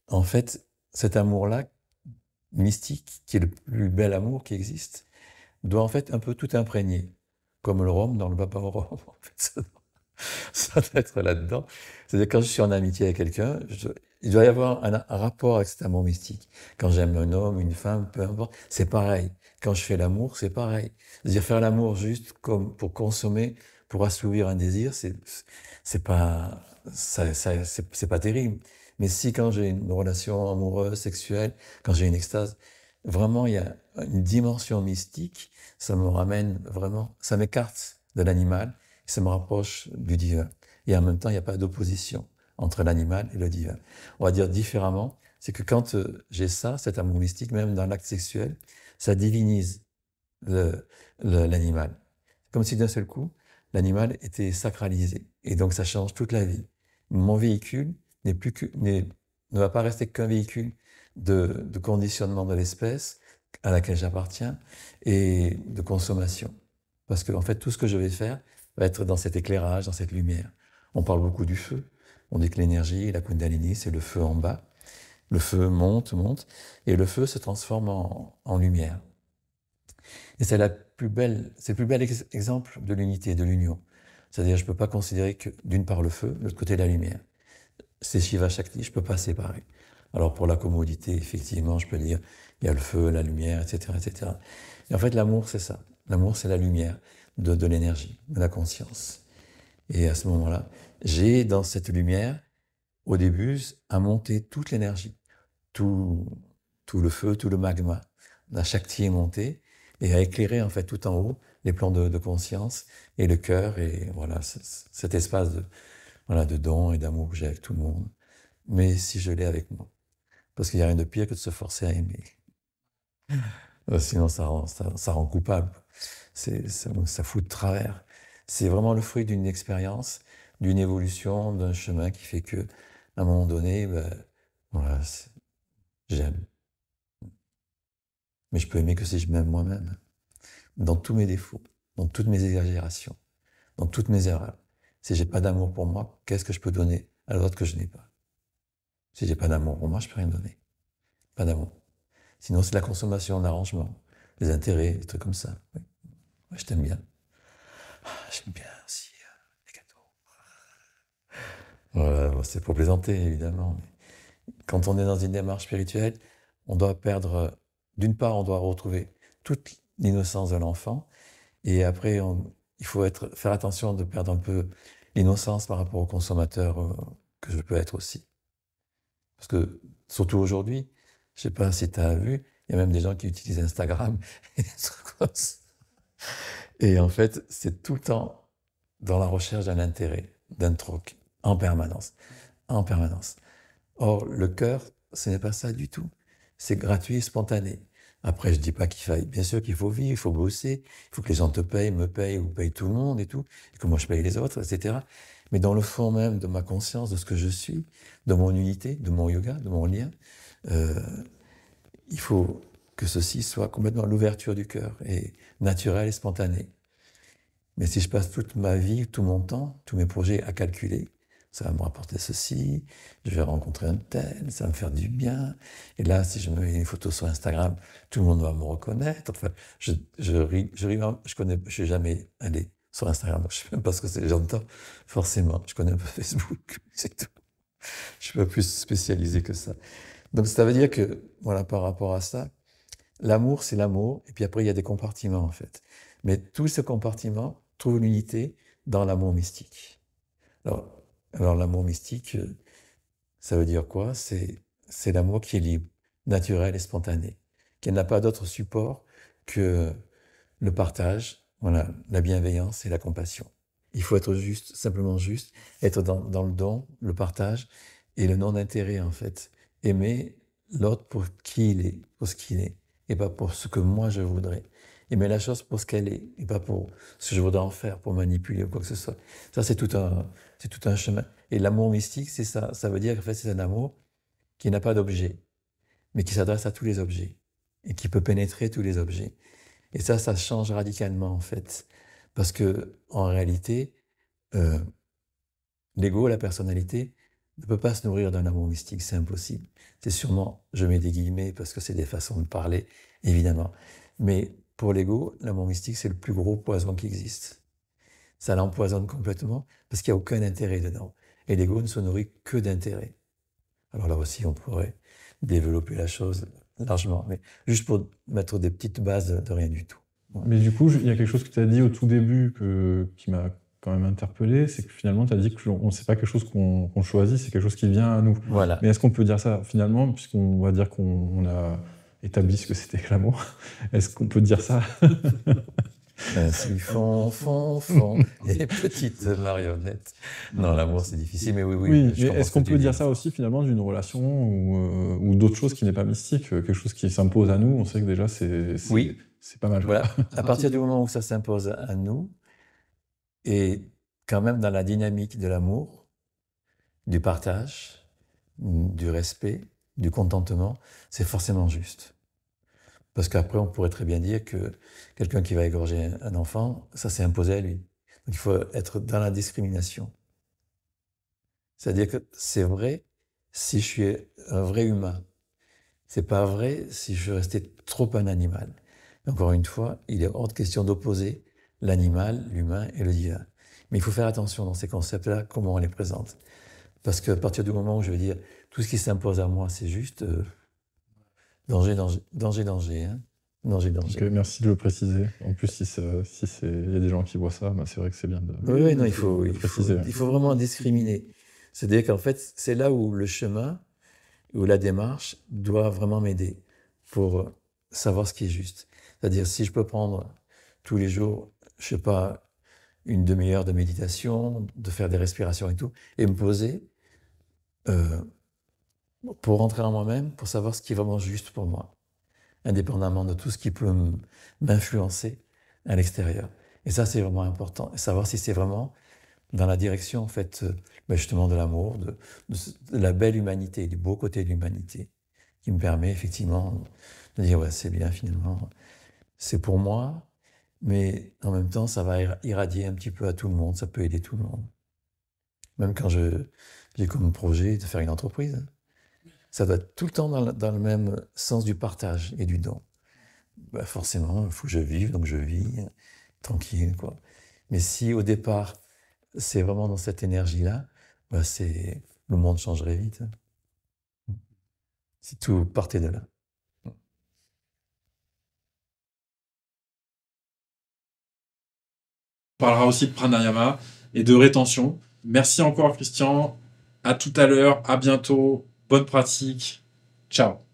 en fait, cet amour-là, mystique, qui est le plus bel amour qui existe, doit en fait un peu tout imprégner, comme le rhum dans le vapeur au rhum. En fait, ça doit être là-dedans. C'est-à-dire quand je suis en amitié avec quelqu'un, il doit y avoir un rapport avec cet amour mystique. Quand j'aime un homme, une femme, peu importe, c'est pareil. Quand je fais l'amour, c'est pareil. C'est-à-dire faire l'amour juste comme pour consommer, pour assouvir un désir, c'est pas, c'est pas terrible. Mais si quand j'ai une relation amoureuse, sexuelle, quand j'ai une extase, vraiment il y a une dimension mystique, ça me ramène vraiment, ça m'écarte de l'animal, ça me rapproche du divin. Et en même temps, il n'y a pas d'opposition entre l'animal et le divin. On va dire différemment, c'est que quand j'ai ça, cet amour mystique, même dans l'acte sexuel, ça divinise l'animal. Comme si d'un seul coup, l'animal était sacralisé. Et donc ça change toute la vie. Mon véhicule n'est plus que, ne va pas rester qu'un véhicule de conditionnement de l'espèce à laquelle j'appartiens et de consommation. Parce que, en fait, tout ce que je vais faire va être dans cet éclairage, dans cette lumière. On parle beaucoup du feu. On dit que l'énergie, la Kundalini, c'est le feu en bas. Le feu monte, monte, et le feu se transforme en lumière. Et c'est c'est le plus bel exemple de l'unité, de l'union. C'est-à-dire, je ne peux pas considérer que d'une part le feu, de l'autre côté la lumière. C'est Shiva Shakti, je ne peux pas séparer. Alors pour la commodité, effectivement, je peux dire, il y a le feu, la lumière, etc., etc. Et en fait, l'amour, c'est ça. L'amour, c'est la lumière de l'énergie, de la conscience. Et à ce moment-là, j'ai dans cette lumière, au début, à monter toute l'énergie, tout, tout le feu, tout le magma. La Shakti est montée et à éclairer en fait tout en haut les plans de conscience et le cœur et voilà cet espace voilà, de don et d'amour que j'ai avec tout le monde. Mais si je l'ai avec moi. Parce qu'il n'y a rien de pire que de se forcer à aimer. Sinon, ça rend coupable. Ça fout de travers. C'est vraiment le fruit d'une expérience, d'une évolution, d'un chemin qui fait que, à un moment donné, ben, voilà, j'aime. Mais je peux aimer que si je m'aime moi-même. Dans tous mes défauts, dans toutes mes exagérations, dans toutes mes erreurs. Si j'ai pas d'amour pour moi, qu'est-ce que je peux donner à l'autre que je n'ai pas? Si j'ai pas d'amour pour moi, je peux rien donner. Pas d'amour. Sinon, c'est la consommation, l'arrangement, les intérêts, des trucs comme ça. Oui. Moi, je t'aime bien. Ah, j'aime bien aussi les gâteaux. Voilà, bon, c'est pour plaisanter, évidemment. Mais quand on est dans une démarche spirituelle, on doit perdre, d'une part, on doit retrouver toute l'innocence de l'enfant, et après, il faut faire attention de perdre un peu l'innocence par rapport au consommateur que je peux être aussi. Parce que, surtout aujourd'hui, je sais pas si tu as vu, il y a même des gens qui utilisent Instagram et des trucs comme ça. Et en fait, c'est tout le temps dans la recherche d'un intérêt, d'un troc, en permanence, en permanence. Or, le cœur, ce n'est pas ça du tout. C'est gratuit et spontané. Après, je dis pas qu'il faille, bien sûr qu'il faut vivre, il faut bosser, il faut que les gens te payent, me payent ou payent tout le monde et tout, et que moi je paye les autres, etc. Mais dans le fond même de ma conscience, de ce que je suis, de mon unité, de mon yoga, de mon lien, euh, il faut que ceci soit complètement l'ouverture du cœur et naturel et spontané. Mais si je passe toute ma vie, tout mon temps, tous mes projets à calculer, ça va me rapporter ceci, je vais rencontrer un tel, ça va me faire du bien. Et là, si je me mets une photo sur Instagram, tout le monde va me reconnaître. Enfin, je suis jamais allé sur Instagram, donc je sais même pas ce que c'est, j'entends forcément. Je connais un peu Facebook, c'est tout. Je suis pas plus spécialisé que ça. Donc ça veut dire que, voilà, par rapport à ça, l'amour, c'est l'amour, et puis après, il y a des compartiments, en fait. Mais tous ces compartiments trouvent l'unité dans l'amour mystique. Alors, alors l'amour mystique, ça veut dire quoi? C'est l'amour qui est libre, naturel et spontané, qui n'a pas d'autre support que le partage, voilà, la bienveillance et la compassion. Il faut être juste, simplement juste, être dans le don, le partage et le non-intérêt, en fait. Aimer l'autre pour qui il est, pour ce qu'il est, et pas pour ce que moi je voudrais. Aimer la chose pour ce qu'elle est, et pas pour ce que je voudrais en faire, pour manipuler ou quoi que ce soit. Ça, c'est tout un chemin. Et l'amour mystique, c'est ça. Ça veut dire qu'en fait, c'est un amour qui n'a pas d'objet, mais qui s'adresse à tous les objets, et qui peut pénétrer tous les objets. Et ça change radicalement, en fait. Parce que, en réalité, euh, l'ego, la personnalité, ne peut pas se nourrir d'un amour mystique, c'est impossible. C'est sûrement, je mets des guillemets parce que c'est des façons de parler, évidemment. Mais pour l'ego, l'amour mystique, c'est le plus gros poison qui existe. Ça l'empoisonne complètement parce qu'il n'y a aucun intérêt dedans. Et l'ego ne se nourrit que d'intérêt. Alors là aussi, on pourrait développer la chose largement, mais juste pour mettre des petites bases de rien du tout. Ouais. Mais du coup, il y a quelque chose que tu as dit au tout début qui m'a quand même interpellé, c'est que finalement, tu as dit que c'est pas quelque chose qu'on choisit, c'est quelque chose qui vient à nous. Voilà. Mais est-ce qu'on peut dire ça finalement, puisqu'on va dire qu'on a établi ce que c'était que l'amour, est-ce qu'on peut dire ça? Ainsi font les petites marionnettes. Non, l'amour c'est difficile, mais oui. Oui, mais est-ce qu'on peut dire ça aussi finalement d'une relation ou d'autre chose qui n'est pas mystique, quelque chose qui s'impose à nous? On sait que déjà c'est pas mal. Voilà. À partir du moment où ça s'impose à nous, et quand même dans la dynamique de l'amour, du partage, du respect, du contentement, c'est forcément juste. Parce qu'après, on pourrait très bien dire que quelqu'un qui va égorger un enfant, ça s'est imposé à lui. Donc il faut être dans la discrimination. C'est-à-dire que c'est vrai si je suis un vrai humain. C'est pas vrai si je restais trop un animal. Et encore une fois, il est hors de question d'opposer l'animal, l'humain et le divin. Mais il faut faire attention dans ces concepts-là, comment on les présente. Parce qu'à partir du moment où je veux dire tout ce qui s'impose à moi, c'est juste danger. Hein. Danger. Okay, merci de le préciser. En plus, il y a des gens qui voient ça, bah, c'est vrai que c'est bien de non, il faut préciser. Il faut vraiment discriminer. C'est-à-dire qu'en fait, c'est là où le chemin, où la démarche doit vraiment m'aider pour savoir ce qui est juste. C'est-à-dire, si je peux prendre tous les jours, je sais pas, une demi-heure de méditation, de faire des respirations et tout, et me poser pour rentrer en moi-même, pour savoir ce qui est vraiment juste pour moi, indépendamment de tout ce qui peut m'influencer à l'extérieur. Et ça, c'est vraiment important. Et savoir si c'est vraiment dans la direction, en fait, justement de l'amour, de la belle humanité, du beau côté de l'humanité, qui me permet effectivement de dire, ouais, c'est bien finalement, c'est pour moi, mais en même temps, ça va irradier un petit peu à tout le monde, ça peut aider tout le monde. Même quand j'ai comme projet de faire une entreprise, ça doit être tout le temps dans le même sens du partage et du don. Bah forcément, il faut que je vive, donc je vis tranquille, quoi. Mais si au départ, c'est vraiment dans cette énergie-là, bah le monde changerait vite. Si tout partait de là. On parlera aussi de pranayama et de rétention. Merci encore, Christian. À tout à l'heure, à bientôt. Bonne pratique. Ciao.